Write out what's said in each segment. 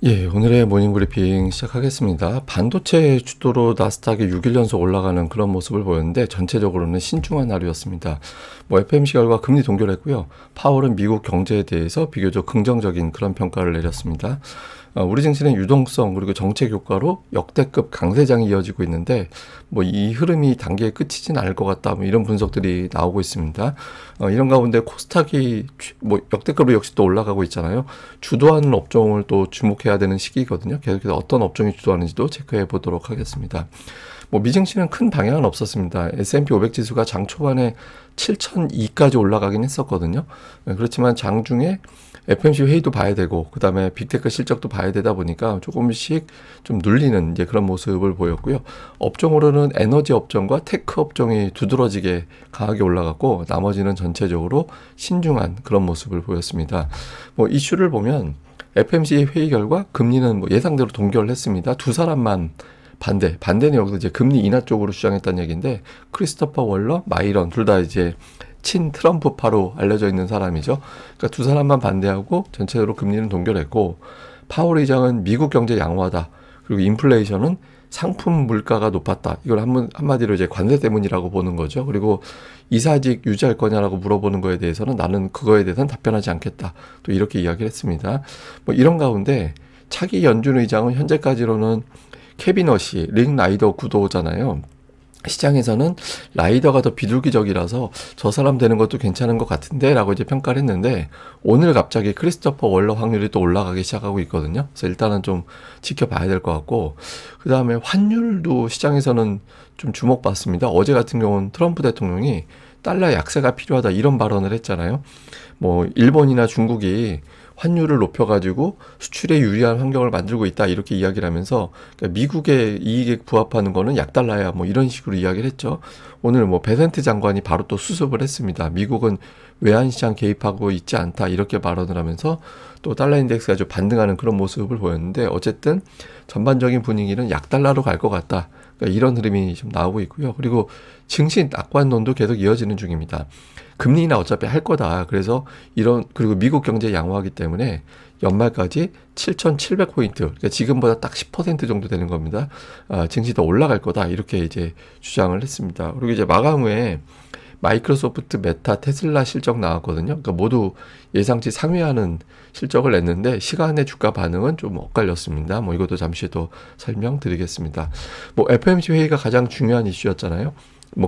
예, 오늘의 모닝 브리핑 시작하겠습니다. 반도체 주도로 나스닥이 6일 연속 올라가는 그런 모습을 보였는데 전체적으로는 신중한 하루였습니다. FMC 결과 금리 동결했고요. 파월은 미국 경제에 대해서 비교적 긍정적인 그런 평가를 내렸습니다. 우리 증시는 유동성 그리고 정책 효과로 역대급 강세장이 이어지고 있는데 이 흐름이 단계의 끝이진 않을 것 같다 이런 분석들이 나오고 있습니다. 이런 가운데 코스닥이 역대급으로 역시 또 올라가고 있잖아요. 주도하는 업종을 또 주목해야 되는 시기거든요. 계속해서 어떤 업종이 주도하는지도 체크해 보도록 하겠습니다. 미증시는 큰 방향은 없었습니다. S&P 500 지수가 장 초반에 7,002까지 올라가긴 했었거든요. 그렇지만 장 중에 FOMC 회의도 봐야 되고 그다음에 빅테크 실적도 봐야 되다 보니까 조금씩 좀 눌리는 이제 그런 모습을 보였고요. 업종으로는 에너지 업종과 테크 업종이 두드러지게 강하게 올라갔고 나머지는 전체적으로 신중한 그런 모습을 보였습니다. 이슈를 보면 FOMC 회의 결과 금리는 예상대로 동결을 했습니다. 두 사람만 반대는 여기서 이제 금리 인하 쪽으로 주장했다는 얘기인데 크리스토퍼 월러, 마이런 둘 다 이제 친 트럼프파로 알려져 있는 사람이죠. 그러니까 두 사람만 반대하고 전체적으로 금리는 동결했고 파월 의장은 미국 경제 양호하다. 그리고 인플레이션은 상품 물가가 높았다. 이걸 한마디로 이제 관세 때문이라고 보는 거죠. 그리고 이사직 유지할 거냐라고 물어보는 거에 대해서는 나는 그거에 대해서는 답변하지 않겠다. 또 이렇게 이야기를 했습니다. 이런 가운데 차기 연준 의장은 현재까지로는 캐비넛이 링 라이더 구도잖아요. 시장에서는 라이더가 더 비둘기적이라서 저 사람 되는 것도 괜찮은 것 같은데 라고 이제 평가를 했는데 오늘 갑자기 크리스토퍼 월러 확률이 또 올라가기 시작하고 있거든요. 그래서 일단은 좀 지켜봐야 될 것 같고 그 다음에 환율도 시장에서는 좀 주목받습니다. 어제 같은 경우는 트럼프 대통령이 달러 약세가 필요하다 이런 발언을 했잖아요. 일본이나 중국이 환율을 높여가지고 수출에 유리한 환경을 만들고 있다 이렇게 이야기를 하면서 그러니까 미국의 이익에 부합하는 거는 약달러야 이런 식으로 이야기를 했죠. 오늘 베센트 장관이 바로 또 수습을 했습니다. 미국은 외환시장 개입하고 있지 않다 이렇게 발언을 하면서 또 달러 인덱스가 좀 반등하는 그런 모습을 보였는데 어쨌든 전반적인 분위기는 약달러로 갈 것 같다. 그러니까 이런 흐름이 좀 나오고 있고요. 그리고 증시 낙관론도 계속 이어지는 중입니다. 금리나 어차피 할 거다. 그래서 그리고 미국 경제 양호하기 때문에 연말까지 7,700포인트, 그러니까 지금보다 딱 10% 정도 되는 겁니다. 증시 더 올라갈 거다. 이렇게 이제 주장을 했습니다. 그리고 이제 마감 후에 마이크로소프트, 메타, 테슬라 실적 나왔거든요. 그러니까 모두 예상치 상회하는 실적을 냈는데 시간의 주가 반응은 좀 엇갈렸습니다. 이것도 잠시 더 설명드리겠습니다. FOMC 회의가 가장 중요한 이슈였잖아요.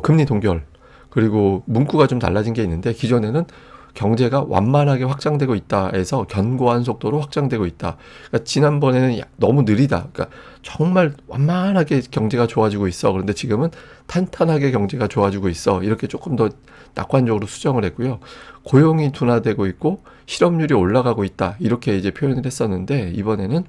금리 동결. 그리고 문구가 좀 달라진 게 있는데 기존에는 경제가 완만하게 확장되고 있다 해서 견고한 속도로 확장되고 있다. 그러니까 지난번에는 너무 느리다. 그러니까 정말 완만하게 경제가 좋아지고 있어. 그런데 지금은 탄탄하게 경제가 좋아지고 있어. 이렇게 조금 더 낙관적으로 수정을 했고요. 고용이 둔화되고 있고 실업률이 올라가고 있다. 이렇게 이제 표현을 했었는데 이번에는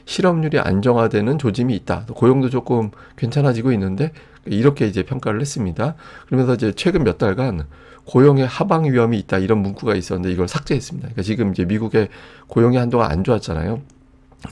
실업률이 안정화되는 조짐이 있다. 고용도 조금 괜찮아지고 있는데 이렇게 이제 평가를 했습니다. 그러면서 이제 최근 몇 달간 고용의 하방 위험이 있다 이런 문구가 있었는데 이걸 삭제했습니다. 그러니까 지금 이제 미국의 고용이 한동안 안 좋았잖아요.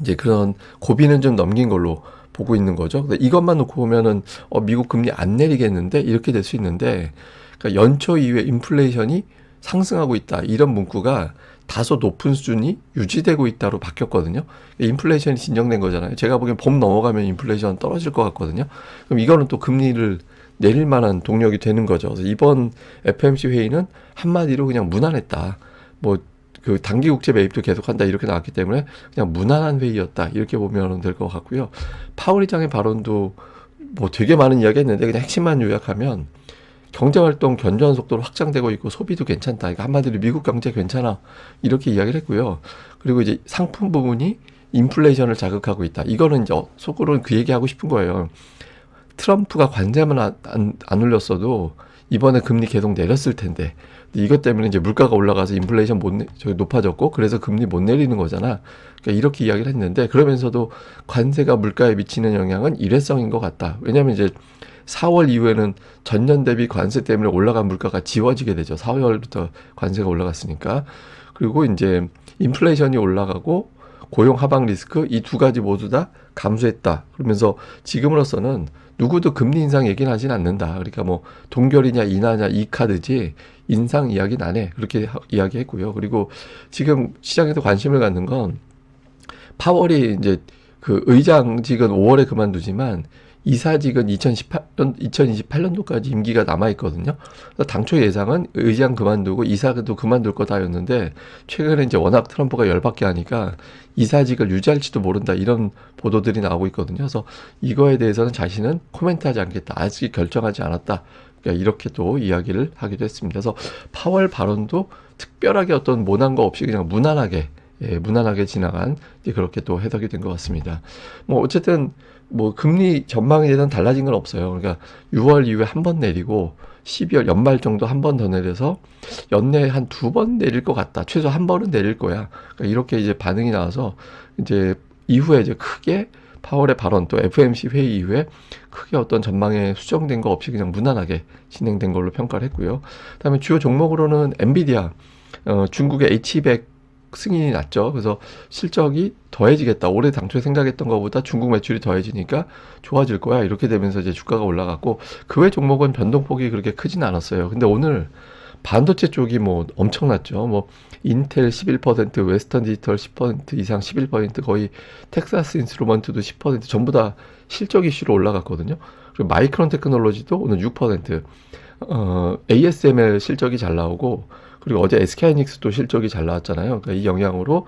이제 그런 고비는 좀 넘긴 걸로 보고 있는 거죠. 근데 이것만 놓고 보면은 미국 금리 안 내리겠는데 이렇게 될 수 있는데 그러니까 연초 이후에 인플레이션이 상승하고 있다 이런 문구가 다소 높은 수준이 유지되고 있다로 바뀌었거든요. 인플레이션이 진정된 거잖아요. 제가 보기엔 봄 넘어가면 인플레이션 떨어질 것 같거든요. 그럼 이거는 또 금리를 내릴 만한 동력이 되는 거죠. 그래서 이번 FOMC 회의는 한마디로 그냥 무난했다. 그 단기 국채 매입도 계속한다 이렇게 나왔기 때문에 그냥 무난한 회의였다 이렇게 보면 될 것 같고요. 파월 의장의 발언도 되게 많은 이야기 했는데 그냥 핵심만 요약하면 경제활동 견조한 속도로 확장되고 있고 소비도 괜찮다. 그러니까 한마디로 미국 경제 괜찮아. 이렇게 이야기를 했고요. 그리고 이제 상품 부분이 인플레이션을 자극하고 있다. 이거는 이제 속으로는 그 얘기하고 싶은 거예요. 트럼프가 관세만 안 올렸어도 이번에 금리 계속 내렸을 텐데 이것 때문에 이제 물가가 올라가서 인플레이션 높아졌고 그래서 금리 못 내리는 거잖아. 그러니까 이렇게 이야기를 했는데 그러면서도 관세가 물가에 미치는 영향은 일회성인 것 같다. 왜냐하면 이제 4월 이후에는 전년 대비 관세 때문에 올라간 물가가 지워지게 되죠. 4월부터 관세가 올라갔으니까. 그리고 이제 인플레이션이 올라가고 고용 하방 리스크 이 두 가지 모두 다 감소했다. 그러면서 지금으로서는 누구도 금리 인상 얘기는 하진 않는다. 그러니까 동결이냐 인하냐 이 카드지 인상 이야기는 안 해. 그렇게 이야기했고요. 그리고 지금 시장에서 관심을 갖는 건 파월이 이제 그 의장직은 5월에 그만두지만 이사직은 2028년도까지 임기가 남아있거든요. 그래서 당초 예상은 의장 그만두고 이사도 그만둘 거다였는데 최근에 이제 워낙 트럼프가 열받게 하니까 이사직을 유지할지도 모른다 이런 보도들이 나오고 있거든요. 그래서 이거에 대해서는 자신은 코멘트하지 않겠다. 아직 결정하지 않았다. 그러니까 이렇게 또 이야기를 하기도 했습니다. 그래서 파월 발언도 특별하게 어떤 모난 거 없이 그냥 무난하게 지나간 그렇게 또 해석이 된 것 같습니다. 뭐 어쨌든 뭐 금리 전망에 대해서는 달라진 건 없어요. 그러니까 6월 이후에 한 번 내리고 12월 연말 정도 한 번 더 내려서 연내에 한 두 번 내릴 것 같다. 최소 한 번은 내릴 거야. 그러니까 이렇게 이제 반응이 나와서 이제 이후에 이제 크게 파월의 발언 또 FOMC 회의 이후에 크게 어떤 전망에 수정된 거 없이 그냥 무난하게 진행된 걸로 평가를 했고요. 그다음에 주요 종목으로는 엔비디아, 중국의 H200 승인이 났죠. 그래서 실적이 더해지겠다. 올해 당초에 생각했던 것보다 중국 매출이 더해지니까 좋아질 거야. 이렇게 되면서 이제 주가가 올라갔고 그 외 종목은 변동폭이 그렇게 크진 않았어요. 근데 오늘 반도체 쪽이 뭐 엄청났죠. 뭐 인텔 11%, 웨스턴 디지털 10% 이상 11% 거의 텍사스 인스트루먼트도 10% 전부 다 실적 이슈로 올라갔거든요. 그리고 마이크론 테크놀로지도 오늘 6%, ASML 실적이 잘 나오고 그리고 어제 SK하이닉스도 실적이 잘 나왔잖아요. 그러니까 이 영향으로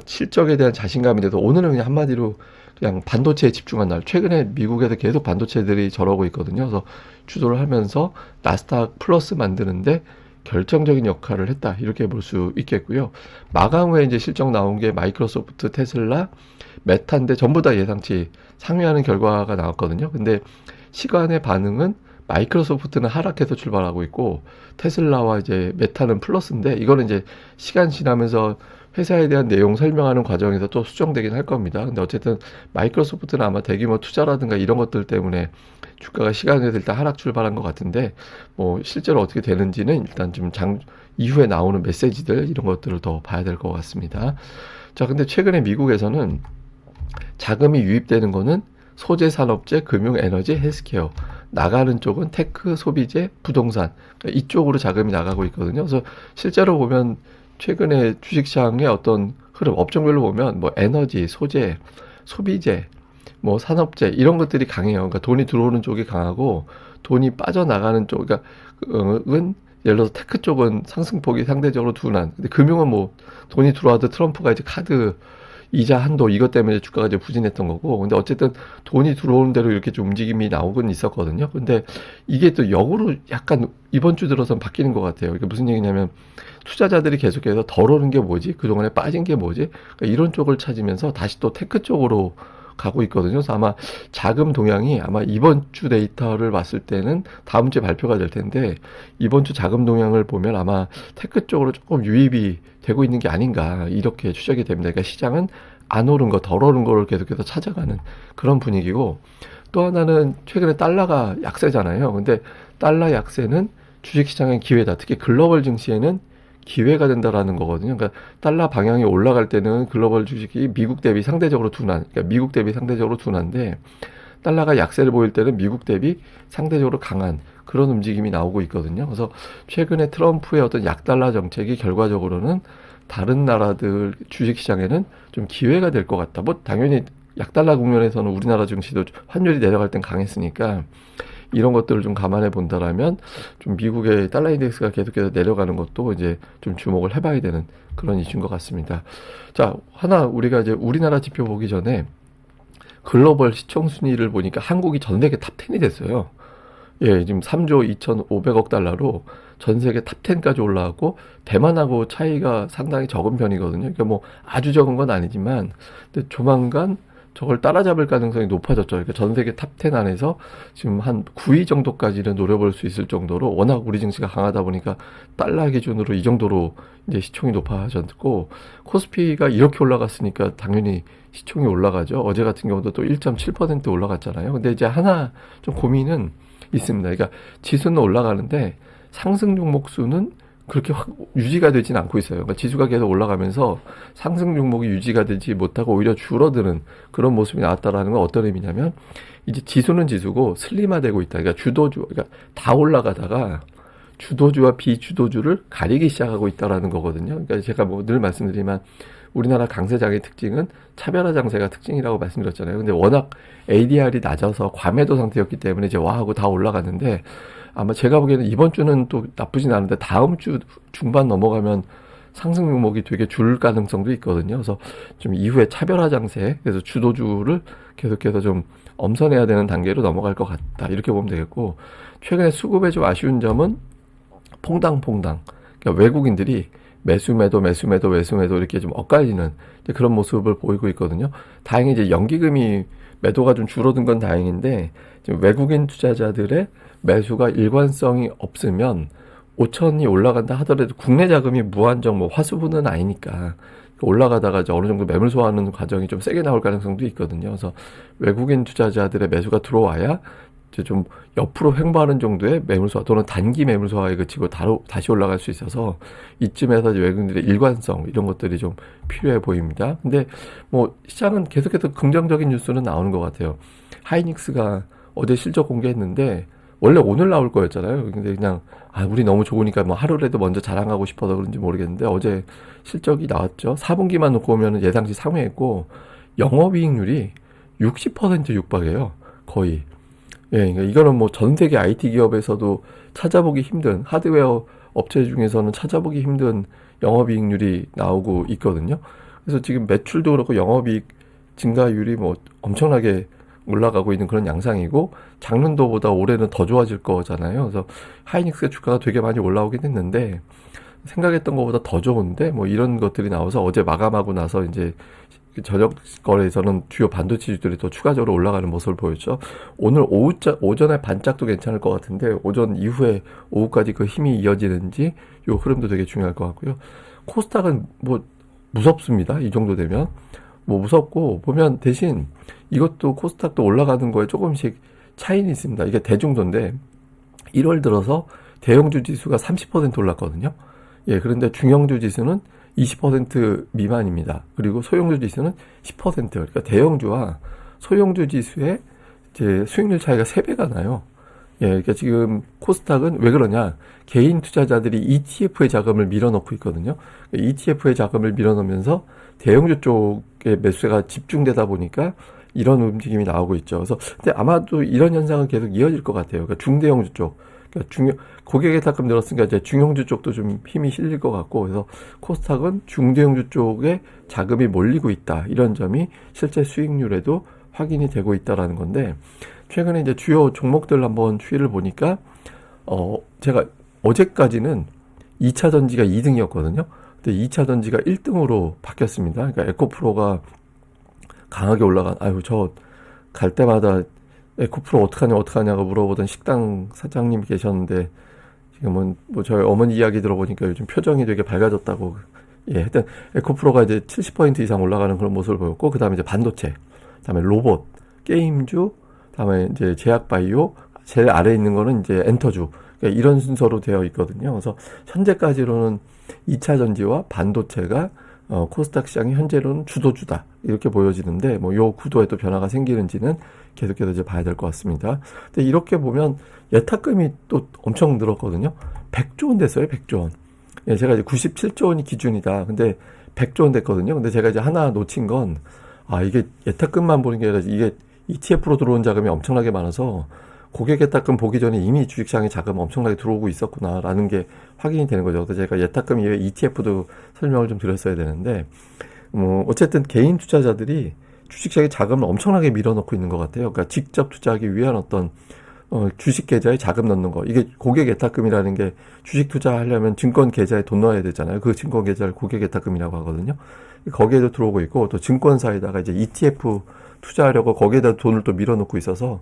실적에 대한 자신감이 돼서 오늘은 그냥 한마디로 그냥 반도체에 집중한 날. 최근에 미국에서 계속 반도체들이 저러고 있거든요. 그래서 주도를 하면서 나스닥 플러스 만드는데 결정적인 역할을 했다. 이렇게 볼 수 있겠고요. 마감 후에 이제 실적 나온 게 마이크로소프트, 테슬라, 메타인데 전부 다 예상치 상회하는 결과가 나왔거든요. 근데 시간의 반응은 마이크로소프트는 하락해서 출발하고 있고 테슬라와 이제 메타는 플러스인데 이거는 이제 시간 지나면서 회사에 대한 내용 설명하는 과정에서 또 수정되긴 할 겁니다. 근데 어쨌든 마이크로소프트는 아마 대규모 투자라든가 이런 것들 때문에 주가가 시간에 일단 하락 출발한 것 같은데 뭐 실제로 어떻게 되는지는 일단 좀 이후에 나오는 메시지들 이런 것들을 더 봐야 될 것 같습니다. 자, 근데 최근에 미국에서는 자금이 유입되는 거는 소재 산업재, 금융, 에너지, 헬스케어. 나가는 쪽은 테크, 소비재, 부동산. 그러니까 이쪽으로 자금이 나가고 있거든요. 그래서 실제로 보면 최근에 주식시장의 어떤 흐름, 업종별로 보면 뭐 에너지, 소재, 소비재, 뭐 산업재 이런 것들이 강해요. 그러니까 돈이 들어오는 쪽이 강하고 돈이 빠져나가는 쪽, 그러니까 은 예를 들어서 테크 쪽은 상승폭이 상대적으로 둔한. 근데 금융은 뭐 돈이 들어와도 트럼프가 이제 카드 이자 한도 이것 때문에 주가가 이제 부진했던 거고. 근데 어쨌든 돈이 들어오는 대로 이렇게 좀 움직임이 나오곤 있었거든요. 근데 이게 또 역으로 약간 이번 주 들어서는 바뀌는 것 같아요. 이게 무슨 얘기냐면 투자자들이 계속해서 덜 오른 게 뭐지? 그동안에 빠진 게 뭐지? 그러니까 이런 쪽을 찾으면서 다시 또 테크 쪽으로 가고 있거든요. 그래서 아마 자금 동향이 아마 이번 주 데이터를 봤을 때는 다음 주에 발표가 될 텐데 이번 주 자금 동향을 보면 아마 테크 쪽으로 조금 유입이 되고 있는 게 아닌가 이렇게 추정이 됩니다. 그러니까 시장은 안 오른 거, 덜 오른 거를 계속해서 찾아가는 그런 분위기고 또 하나는 최근에 달러가 약세잖아요. 근데 달러 약세는 주식시장의 기회다. 특히 글로벌 증시에는 기회가 된다라는 거거든요. 그러니까 달러 방향이 올라갈 때는 글로벌 주식이 미국 대비 상대적으로 둔한, 그러니까 미국 대비 상대적으로 둔한데 달러가 약세를 보일 때는 미국 대비 상대적으로 강한 그런 움직임이 나오고 있거든요. 그래서 최근에 트럼프의 어떤 약달러 정책이 결과적으로는 다른 나라들 주식시장에는 좀 기회가 될 것 같다. 뭐 당연히 약달러 국면에서는 우리나라 증시도 환율이 내려갈 땐 강했으니까 이런 것들을 좀 감안해 본다라면 좀 미국의 달러 인덱스가 계속해서 내려가는 것도 이제 좀 주목을 해봐야 되는 그런 이슈인 것 같습니다. 자, 하나 우리가 이제 우리나라 지표 보기 전에 글로벌 시총 순위를 보니까 한국이 전 세계 탑 10이 됐어요. 예, 지금 3조 2,500억 달러로 전 세계 탑 10까지 올라왔고 대만하고 차이가 상당히 적은 편이거든요. 그러니까 뭐 아주 적은 건 아니지만 근데 조만간 저걸 따라잡을 가능성이 높아졌죠. 그러니까 전 세계 탑 10 안에서 지금 한 9위 정도까지는 노려볼 수 있을 정도로 워낙 우리 증시가 강하다 보니까 달러 기준으로 이 정도로 이제 시총이 높아졌고 코스피가 이렇게 올라갔으니까 당연히 시총이 올라가죠. 어제 같은 경우도 또 1.7% 올라갔잖아요. 근데 이제 하나 좀 고민은 있습니다. 그러니까 지수는 올라가는데 상승 종목 수는 그렇게 확 유지가 되진 않고 있어요. 그러니까 지수가 계속 올라가면서 상승 종목이 유지가 되지 못하고 오히려 줄어드는 그런 모습이 나왔다라는 건 어떤 의미냐면 이제 지수는 지수고 슬림화되고 있다. 그러니까 주도주, 그러니까 다 올라가다가 주도주와 비주도주를 가리기 시작하고 있다라는 거거든요. 그러니까 제가 뭐 늘 말씀드리지만 우리나라 강세장의 특징은 차별화 장세가 특징이라고 말씀드렸잖아요. 근데 워낙 ADR이 낮아서 과매도 상태였기 때문에 이제 와 하고 다 올라갔는데, 아마 제가 보기에는 이번 주는 또 나쁘진 않은데 다음 주 중반 넘어가면 상승 종목이 되게 줄 가능성도 있거든요. 그래서 좀 이후에 차별화 장세, 그래서 주도주를 계속해서 좀 엄선해야 되는 단계로 넘어갈 것 같다, 이렇게 보면 되겠고, 최근에 수급에 좀 아쉬운 점은 퐁당퐁당, 그러니까 외국인들이 매수매도 이렇게 좀 엇갈리는 그런 모습을 보이고 있거든요. 다행히 이제 연기금이 매도가 좀 줄어든 건 다행인데, 지금 외국인 투자자들의 매수가 일관성이 없으면 5천이 올라간다 하더라도 국내 자금이 무한정 뭐 화수분은 아니니까 올라가다가 이제 어느 정도 매물 소화하는 과정이 좀 세게 나올 가능성도 있거든요. 그래서 외국인 투자자들의 매수가 들어와야 이제 좀 옆으로 횡보하는 정도의 매물 소화 또는 단기 매물 소화에 그치고 다시 올라갈 수 있어서 이쯤에서 이제 외국인들의 일관성 이런 것들이 좀 필요해 보입니다. 근데 뭐 시장은 계속해서 긍정적인 뉴스는 나오는 것 같아요. 하이닉스가 어제 실적 공개했는데 원래 오늘 나올 거였잖아요. 근데 그냥 우리 너무 좋으니까 뭐 하루라도 먼저 자랑하고 싶어서 그런지 모르겠는데 어제 실적이 나왔죠. 4분기만 놓고 보면 예상치 상회했고 영업이익률이 60% 육박해요. 거의. 예, 그러니까 이거는 뭐 전 세계 IT 기업에서도 찾아보기 힘든, 하드웨어 업체 중에서는 찾아보기 힘든 영업이익률이 나오고 있거든요. 그래서 지금 매출도 그렇고 영업이익 증가율이 뭐 엄청나게 올라가고 있는 그런 양상이고, 작년도보다 올해는 더 좋아질 거잖아요. 그래서 하이닉스의 주가가 되게 많이 올라오긴 했는데 생각했던 것보다 더 좋은데 뭐 이런 것들이 나와서 어제 마감하고 나서 이제 저녁 거래에서는 주요 반도체주들이 또 추가적으로 올라가는 모습을 보였죠. 오늘 오전에 반짝도 괜찮을 것 같은데 오전 이후에 오후까지 그 힘이 이어지는지 요 흐름도 되게 중요할 것 같고요. 코스닥은 뭐 무섭습니다. 이 정도 되면 뭐 무섭고, 보면 대신 이것도 코스닥도 올라가는 거에 조금씩 차이는 있습니다. 이게 대중도인데 1월 들어서 대형주 지수가 30% 올랐거든요. 예, 그런데 중형주 지수는 20% 미만입니다. 그리고 소형주 지수는 10%. 그러니까 대형주와 소형주 지수의 이제 수익률 차이가 3배가 나요. 예, 그러니까 지금 코스닥은 왜 그러냐? 개인 투자자들이 ETF의 자금을 밀어넣고 있거든요. ETF의 자금을 밀어넣으면서 대형주 쪽에 매수가 집중되다 보니까 이런 움직임이 나오고 있죠. 그래서 근데 아마도 이런 현상은 계속 이어질 것 같아요. 그러니까 중대형주 쪽, 그러니까 고객의 탁금 늘었으니까 이제 중형주 쪽도 좀 힘이 실릴 것 같고, 그래서 코스닥은 중대형주 쪽에 자금이 몰리고 있다, 이런 점이 실제 수익률에도 확인이 되고 있다라는 건데, 최근에 이제 주요 종목들 한번 추이를 보니까 제가 어제까지는 2차 전지가 2등이었거든요. 근데 2차 전지가 1등으로 바뀌었습니다. 그러니까 에코프로가 강하게 올라간, 저 갈 때마다 에코프로 어떡하냐고 물어보던 식당 사장님이 계셨는데, 지금은 뭐 저희 어머니 이야기 들어보니까 요즘 표정이 되게 밝아졌다고. 예, 하여튼 에코프로가 이제 70% 이상 올라가는 그런 모습을 보였고, 그 다음에 이제 반도체, 그 다음에 로봇, 게임주, 그 다음에 이제 제약바이오, 제일 아래에 있는 거는 이제 엔터주. 그러니까 이런 순서로 되어 있거든요. 그래서 현재까지로는 2차 전지와 반도체가 코스닥 시장이 현재로는 주도주다, 이렇게 보여지는데, 뭐 요 구도에 또 변화가 생기는지는 계속해서 이제 봐야 될 것 같습니다. 근데 이렇게 보면 예탁금이 또 엄청 늘었거든요. 100조 원 됐어요. 100조 원. 예, 제가 이제 97조 원이 기준이다. 근데 100조 원 됐거든요. 근데 제가 이제 하나 놓친 건, 이게 예탁금만 보는 게 아니라 이게 ETF로 들어온 자금이 엄청나게 많아서 고객 예탁금 보기 전에 이미 주식시장에 자금 엄청나게 들어오고 있었구나라는 게 확인이 되는 거죠. 그래서 제가 예탁금 이외에 ETF도 설명을 좀 드렸어야 되는데, 어쨌든 개인 투자자들이 주식시장에 자금을 엄청나게 밀어넣고 있는 것 같아요. 그러니까 직접 투자하기 위한 어떤 주식 계좌에 자금 넣는 거. 이게 고객 예탁금이라는 게, 주식 투자하려면 증권 계좌에 돈 넣어야 되잖아요. 그 증권 계좌를 고객 예탁금이라고 하거든요. 거기에도 들어오고 있고, 또 증권사에다가 이제 ETF 투자하려고 거기에다 돈을 또 밀어넣고 있어서,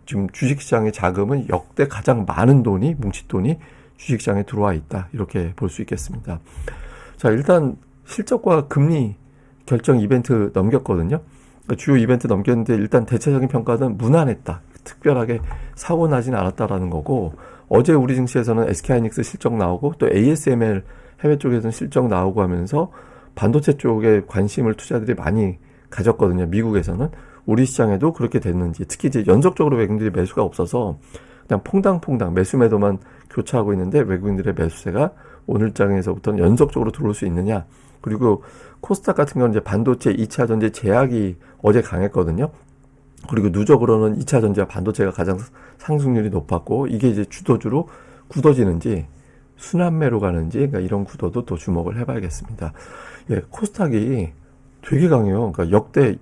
지금 주식시장의 자금은 역대 가장 많은 돈이, 뭉칫돈이 주식시장에 들어와 있다, 이렇게 볼 수 있겠습니다. 자, 일단 실적과 금리 결정 이벤트 넘겼거든요. 그러니까 주요 이벤트 넘겼는데 일단 대체적인 평가는 무난했다, 특별하게 사고 나진 않았다라는 거고, 어제 우리 증시에서는 SK하이닉스 실적 나오고 또 ASML 해외 쪽에서는 실적 나오고 하면서 반도체 쪽에 관심을 투자들이 많이 가졌거든요. 미국에서는. 우리 시장에도 그렇게 됐는지, 특히 이제 연속적으로 외국인들이 매수가 없어서 그냥 퐁당퐁당 매수매도만 교차하고 있는데 외국인들의 매수세가 오늘 장에서부터는 연속적으로 들어올 수 있느냐, 그리고 코스닥 같은 경우는 이제 반도체 2차 전지 제약이 어제 강했거든요. 그리고 누적으로는 2차 전지와 반도체가 가장 상승률이 높았고, 이게 이제 주도주로 굳어지는지 순환매로 가는지, 그러니까 이런 구도도 또 주목을 해봐야겠습니다. 예, 코스닥이 되게 강해요. 그러니까 역대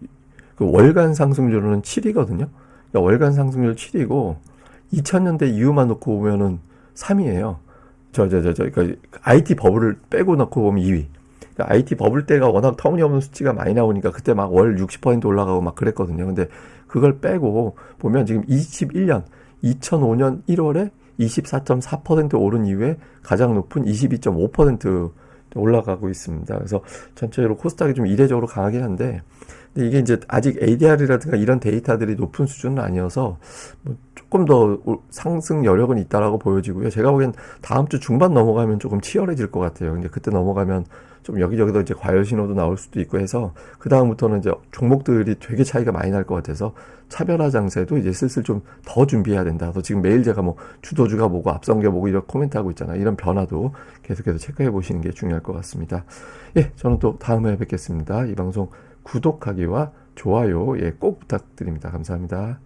그 월간 상승률은 7이거든요. 그러니까 월간 상승률 7이고 2000년대 이후만 놓고 보면은 3위예요. 그러니까 IT 버블을 빼고 놓고 보면 2위. 그러니까 IT 버블 때가 워낙 터무니없는 수치가 많이 나오니까 그때 막 월 60% 올라가고 막 그랬거든요. 근데 그걸 빼고 보면 지금 21년, 2005년 1월에 24.4% 오른 이후에 가장 높은 22.5% 올라가고 있습니다. 그래서 전체적으로 코스닥이 좀 이례적으로 강하긴 한데, 근데 이게 이제 아직 ADR이라든가 이런 데이터들이 높은 수준은 아니어서 뭐 조금 더 상승 여력은 있다라고 보여지고요. 제가 보기엔 다음 주 중반 넘어가면 조금 치열해질 것 같아요. 근데 그때 넘어가면 좀 여기저기도 이제 과열 신호도 나올 수도 있고 해서 그 다음부터는 이제 종목들이 되게 차이가 많이 날 것 같아서 차별화 장세도 이제 슬슬 좀 더 준비해야 된다. 그래서 지금 매일 제가 뭐 주도주가 뭐고 앞선게 뭐고 이런 코멘트 하고 있잖아요. 이런 변화도 계속해서 체크해 보시는 게 중요할 것 같습니다. 예, 저는 또 다음에 뵙겠습니다. 이 방송 구독하기와 좋아요, 예, 꼭 부탁드립니다. 감사합니다.